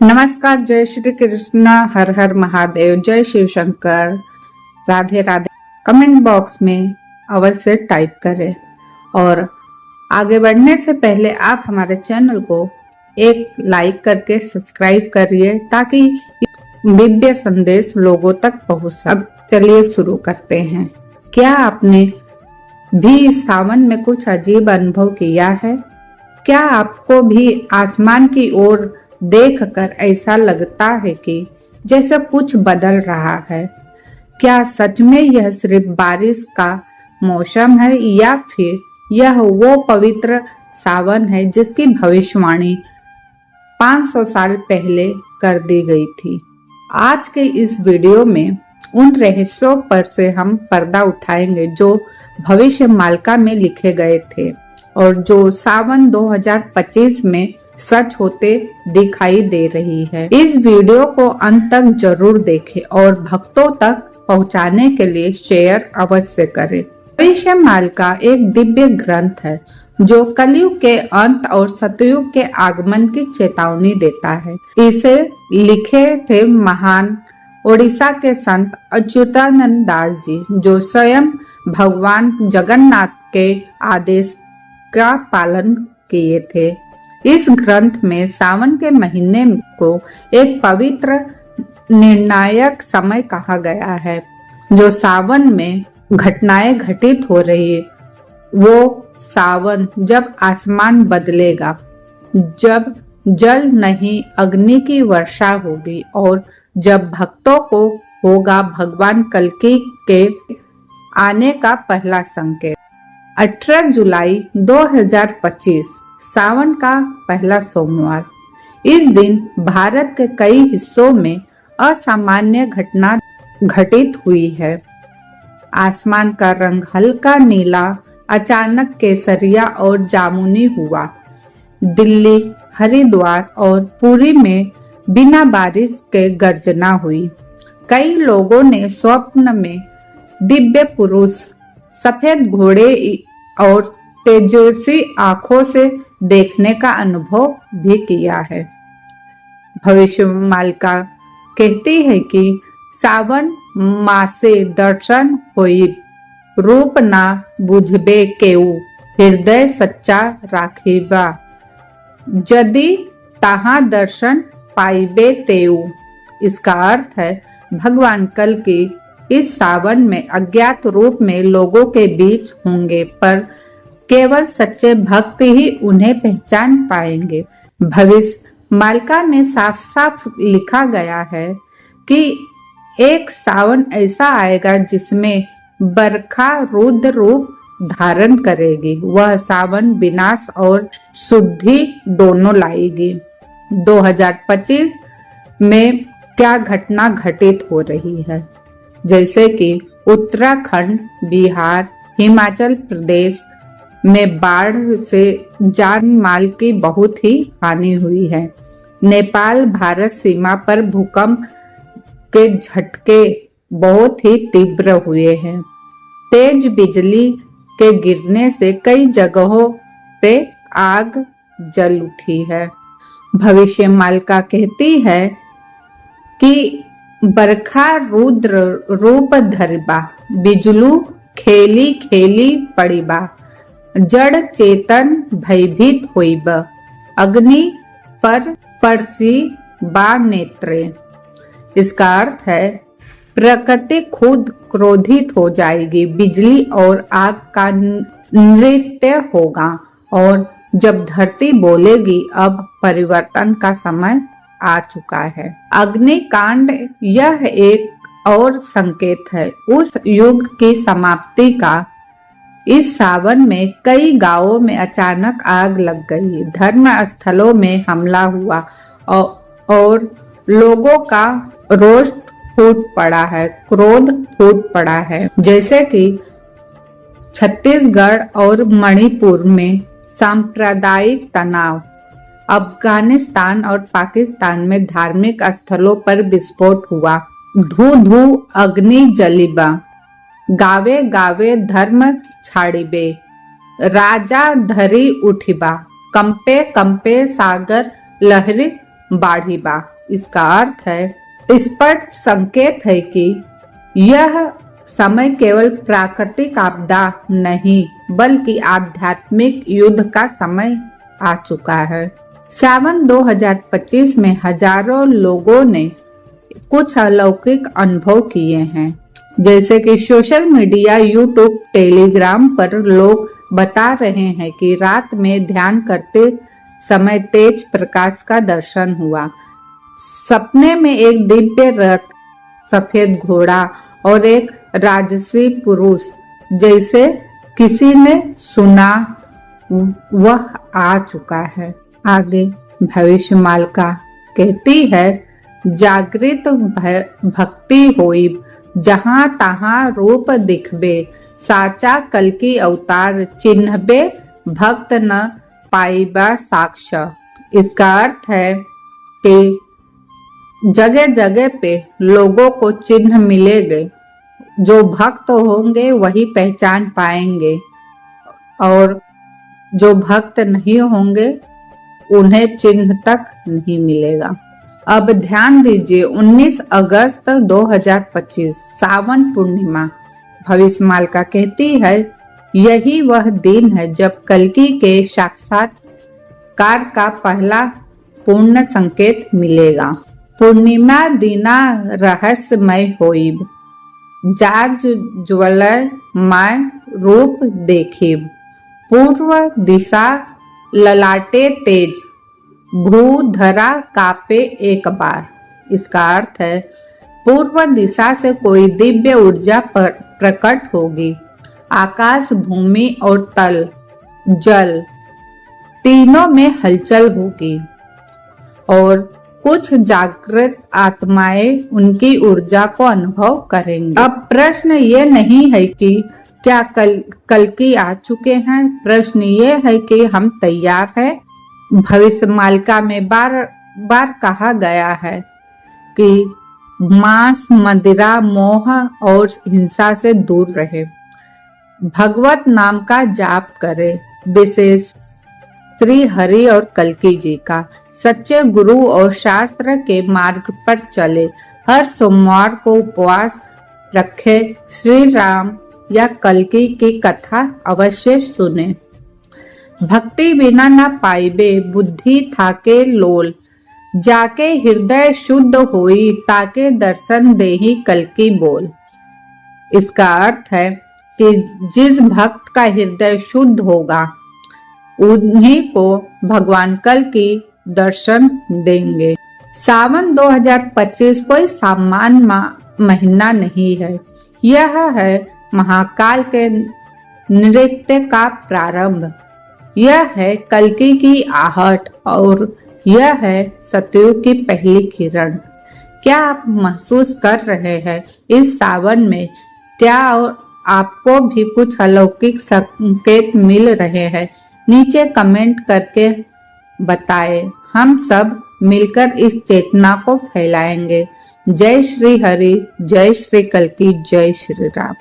नमस्कार, जय श्री कृष्ण, हर हर महादेव, जय शिव शंकर, राधे राधे। कमेंट बॉक्स में अवश्य टाइप करें और आगे बढ़ने से पहले आप हमारे चैनल को एक लाइक करके सब्सक्राइब करिए ताकि दिव्य संदेश लोगों तक पहुंच सके। अब चलिए शुरू करते हैं। क्या आपने भी इस सावन में कुछ अजीब अनुभव किया है? क्या आपको भी आसमान की ओर देखकर ऐसा लगता है कि जैसे कुछ बदल रहा है? क्या सच में यह सिर्फ बारिश का मौसम है या फिर यह वो पवित्र सावन है जिसकी भविष्यवाणी 500 साल पहले कर दी गई थी? आज के इस वीडियो में उन रहस्यों पर से हम पर्दा उठाएंगे जो भविष्य मालिका में लिखे गए थे और जो सावन 2025 में सच होते दिखाई दे रही है। इस वीडियो को अंत तक जरूर देखें और भक्तों तक पहुंचाने के लिए शेयर अवश्य करें। भविष्य मालिका एक दिव्य ग्रंथ है जो कलयुग के अंत और सतयुग के आगमन की चेतावनी देता है। इसे लिखे थे महान ओडिशा के संत अच्युतानंद दास जी, जो स्वयं भगवान जगन्नाथ के आदेश का पालन किए थे। इस ग्रंथ में सावन के महीने को एक पवित्र निर्णायक समय कहा गया है। जो सावन में घटनाएं घटित हो रही है, वो सावन जब आसमान बदलेगा, जब जल नहीं अग्नि की वर्षा होगी और जब भक्तों को होगा भगवान कल्कि के आने का पहला संकेत। 18 जुलाई 2025 सावन का पहला सोमवार। इस दिन भारत के कई हिस्सों में असामान्य घटना घटित हुई है। आसमान का रंग हल्का नीला अचानक केसरिया और जामुनी हुआ। दिल्ली, हरिद्वार और पुरी में बिना बारिश के गर्जना हुई। कई लोगों ने स्वप्न में दिव्य पुरुष सफेद घोड़े और तेजस्वी आंखों से देखने का अनुभव भी किया है। भविष्य मालिका कहती है कि सावन मासे दर्शन होई, रूप ना बुझबे केऊ, हृदय सच्चा राखिबा, यदि तहां दर्शन पाइबे तेऊ। इसका अर्थ है भगवान कल्कि इस सावन में अज्ञात रूप में लोगों के बीच होंगे, पर केवल सच्चे भक्त ही उन्हें पहचान पाएंगे। भविष्य मालिका में साफ साफ लिखा गया है कि एक सावन ऐसा आएगा जिसमें बरखा रुद्र रूप धारण करेगी। वह सावन विनाश और शुद्धि दोनों लाएगी। 2025 में क्या घटना घटित हो रही है? जैसे कि उत्तराखंड, बिहार, हिमाचल प्रदेश में बाढ़ से जान माल की बहुत ही हानि हुई है। नेपाल भारत सीमा पर भूकंप के झटके बहुत ही तीव्र हुए हैं। तेज बिजली के गिरने से कई जगहों पे आग जल उठी है। भविष्य मालिका कहती है कि बरखा रुद्र रूप धरिबा, बिजलू खेली खेली पड़िबा, जड़ चेतन भयभीत होइब, अग्नि पर परसी बा नेत्रे। इसका अर्थ है प्रकृति खुद क्रोधित हो जाएगी, बिजली और आग का नृत्य होगा और जब धरती बोलेगी अब परिवर्तन का समय आ चुका है। अग्निकांड यह एक और संकेत है उस युग की समाप्ति का। इस सावन में कई गांवों में अचानक आग लग गई, धर्म स्थलों में हमला हुआ और लोगों का रोष फूट पड़ा है, क्रोध फूट पड़ा है। जैसे कि छत्तीसगढ़ और मणिपुर में सांप्रदायिक तनाव, अफगानिस्तान और पाकिस्तान में धार्मिक स्थलों पर विस्फोट हुआ, धू धू अग्नि जलिबा, गावे गावे धर्म छाड़िबे, राजा धरी उठिबा, कंपे कंपे सागर लहरी बाढ़ी बा। इसका अर्थ है स्पष्ट संकेत है कि यह समय केवल प्राकृतिक आपदा नहीं बल्कि आध्यात्मिक युद्ध का समय आ चुका है। सावन 2025 में हजारों लोगों ने कुछ अलौकिक अनुभव किए हैं, जैसे कि सोशल मीडिया, यूट्यूब, टेलीग्राम पर लोग बता रहे हैं कि रात में ध्यान करते समय तेज प्रकाश का दर्शन हुआ। सपने में एक दिव्य रथ, सफेद घोड़ा और एक राजसी पुरुष जैसे किसी ने सुना वह आ चुका है। आगे भविष्य मालिका कहती है, जागृत भक्ति होई, जहां तहां रूप दिखबे, साचा कल की अवतार चिन्हबे, भक्त न पाइबा साक्ष। इसका अर्थ है कि जगह जगह पे लोगों को चिन्ह मिलेंगे, जो भक्त होंगे वही पहचान पाएंगे और जो भक्त नहीं होंगे उन्हें चिन्ह तक नहीं मिलेगा। अब ध्यान दीजिए, 19 अगस्त 2025 सावन पूर्णिमा। भविष्य मालिका कहती है, यही वह दिन है जब कल्कि के साक्षात्कार का पहला पूर्ण संकेत मिलेगा। पूर्णिमा दिना रहस्यमय होइब, जाज ज्वलय माय रूप देखिब, पूर्व दिशा ललाटे तेज, भू धरा कापे एक बार। इसका अर्थ है पूर्व दिशा से कोई दिव्य ऊर्जा प्रकट होगी। आकाश, भूमि और तल जल तीनों में हलचल होगी और कुछ जागृत आत्माएं उनकी ऊर्जा को अनुभव करेंगी। अब प्रश्न ये नहीं है कि क्या कल्कि आ चुके हैं, प्रश्न ये है कि हम तैयार हैं। भविष्य मालिका में बार बार कहा गया है कि मांस, मदिरा, मोह और हिंसा से दूर रहे, भगवत नाम का जाप करे, विशेष श्री हरि और कल्कि जी का, सच्चे गुरु और शास्त्र के मार्ग पर चले, हर सोमवार को उपवास रखे, श्री राम या कल्कि की कथा अवश्य सुने। भक्ति बिना न पाइबे, बुद्धि थाके लोल, जाके हृदय शुद्ध होई, ताके दर्शन देही कल्कि बोल। इसका अर्थ है कि जिस भक्त का हृदय शुद्ध होगा उन्हीं को भगवान कल्कि दर्शन देंगे। सावन 2025 कोई सामान्य महीना नहीं है, यह है महाकाल के नृत्य का प्रारंभ। यह है कल्कि की आहट और यह है सतयुग की पहली किरण। क्या आप महसूस कर रहे हैं इस सावन में, क्या और आपको भी कुछ अलौकिक संकेत मिल रहे हैं? नीचे कमेंट करके बताएं। हम सब मिलकर इस चेतना को फैलाएंगे। जय श्री हरि, जय श्री कल्कि, जय श्री राम।